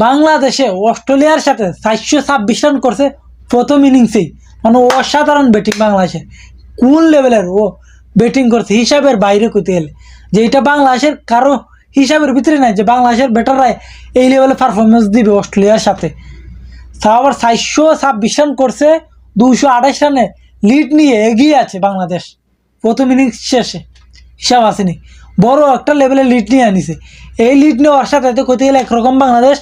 বাংলাদেশে অস্ট্রেলিয়ার সাথে 426 রান করছে প্রথম ইনিংসেই, মানে অসাধারণ ব্যাটিং বাংলাদেশের। কোন লেভেলের ও ব্যাটিং করছে, হিসাবের বাইরে করতে গেলে, যে এটা বাংলাদেশের কারো হিসাবের ভিতরে নাই যে বাংলাদেশের ব্যাটাররা এই লেভেলে পারফরমেন্স দিবে অস্ট্রেলিয়ার সাথে। তাও আবার 426 রান করছে, 228 রানে লিড নিয়ে এগিয়ে আছে বাংলাদেশ প্রথম ইনিংস শেষে, হিসাব আসেনি, বড় একটা লেভেলে লিড নিয়ে আনিছে। এই লিড নেওয়ার সাথে তো করতে গেলে একরকম বাংলাদেশ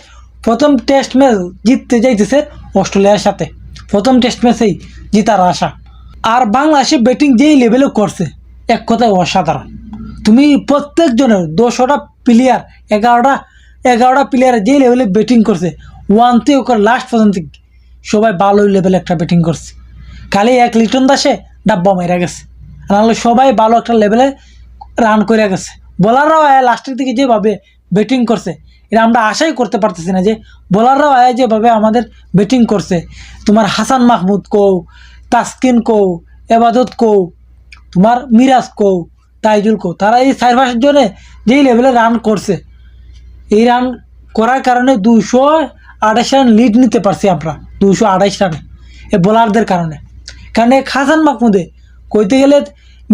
প্রথম টেস্ট ম্যাচ জিততে যাইতেছে অস্ট্রেলিয়ার সাথে, প্রথম টেস্ট ম্যাচেই জিতার আশা। আর বাংলাদেশে ব্যাটিং যেই লেভেলে করছে এক কথায় অসাধারণ। তুমি প্রত্যেকজনের 200টা প্লেয়ার, 11টা প্লেয়ার যেই লেভেলে ব্যাটিং করছে, ওয়ান থেকে করে লাস্ট পর্যন্ত সবাই ভালো লেভেলে একটা ব্যাটিং করছে। খালি এক লিটন দাসে ডাব্বা মেরা গেছে, নাহলে সবাই ভালো একটা লেভেলে রান করে গেছে। বোলাররাও লাস্টের দিকে যেভাবে ব্যাটিং করছে, এটা আমরা আশাই করতে পারতেছি না যে বোলাররাও যেভাবে আমাদের ব্যাটিং করছে। তোমার হাসান মাহমুদ কৌ, তাসকিন কৌ, এবাদত কৌ, তোমার মিরাজ কৌ, তাইজুল কৌ, তারা এই 4-5 জনে যেই লেভেলে রান করছে, এই রান করার কারণে 228 রান লিড নিতে পারছি আমরা, 228 রানে এই বোলারদের কারণে। কারণ এই হাসান মাহমুদে কইতে গেলে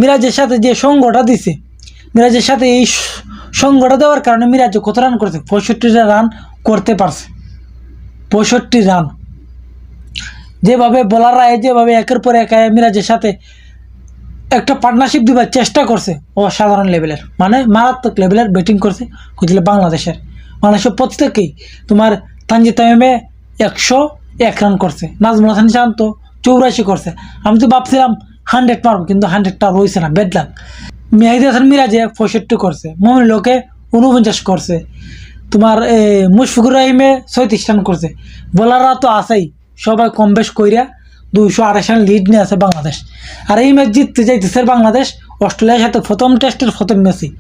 মিরাজের সাথে যে সঙ্গটা দিছে, মিরাজের সাথে এই সঙ্গটা দেওয়ার কারণে মিরাজ কত রান করছে, 65টা রান করতে পারছে। 65 রান যেভাবে বোলাররা যেভাবে একের পর এক মিরাজের সাথে একটা পার্টনারশিপ দিবার চেষ্টা করছে, অসাধারণ লেভেলের, মানে মারাত্মক লেভেলের ব্যাটিং করছে কইলে বাংলাদেশের প্রত্যেকেই। তোমার তানজিদ তামিমে 101 রান করছে, নাজমুল হাসান শান্ত 84 করছে। আমি তো ভাবছিলাম 100 মারবো, কিন্তু 100টা রয়েছে না, বেড লাক। মেহেদী হাসান মিরাজে 65 করছে, মমিনুলকে 49 করছে, তোমার মুশফিকুর রহিমে 36 রান করছে। বোলাররা তো আছেই, সবাই কম বেশ কইরা 228 রান লিড নিয়ে আছে বাংলাদেশ। আর এই ম্যাচ জিততে যাইতেছে বাংলাদেশ অস্ট্রেলিয়ার সাথে প্রথম টেস্টের প্রথম ম্যাচই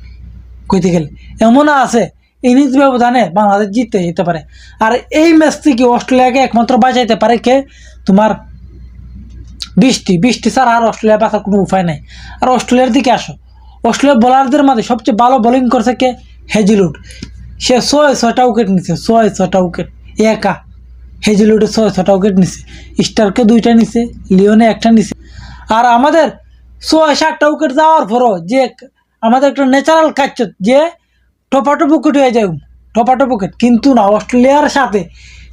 কইতে গেলে। এমনও আছে ইনিংস ব্যবধানে বাংলাদেশ জিততে যেতে পারে। আর এই ম্যাচ থেকে অস্ট্রেলিয়াকে একমাত্র বাঁচাইতে পারে কে, তোমার বৃষ্টি ছাড়া আর অস্ট্রেলিয়া বাঁচার কোনো উপায় নাই। আর অস্ট্রেলিয়ার দিকে আসো, অস্ট্রেলিয়ার বোলারদের মাঝে সবচেয়ে ভালো বোলিং করছে কে, হেজিলউড। সে 6টা উইকেট নিছে, 6টা উইকেট একা। হেজিলউডে 6টা উইকেট নিছে, স্টারকে 2টা নিছে, লিওনে 1টা নিছে। আর আমাদের 6-7টা উইকেট যাওয়ার পরও যে আমাদের একটা ন্যাচারাল কাজ যে টপাটপ উইকেট হয়ে যায়, টপাটপ উইকেট, কিন্তু না, অস্ট্রেলিয়ার সাথে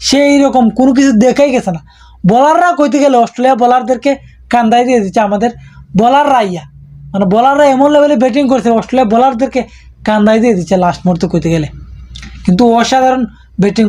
সেই রকম কোনো কিছু দেখাই গেছে না। বোলাররা কইতে গেলে অস্ট্রেলিয়া বোলারদেরকে কান্দাই দিয়ে দিচ্ছে আমাদের বোলাররা, মানে বোলাররা এমন লেভেলে ব্যাটিং করছে, অস্ট্রেলিয়া বোলারদেরকে কান্দাই দিয়ে দিচ্ছে লাস্ট মুহূর্তে কইতে গেলে, কিন্তু অসাধারণ ব্যাটিং।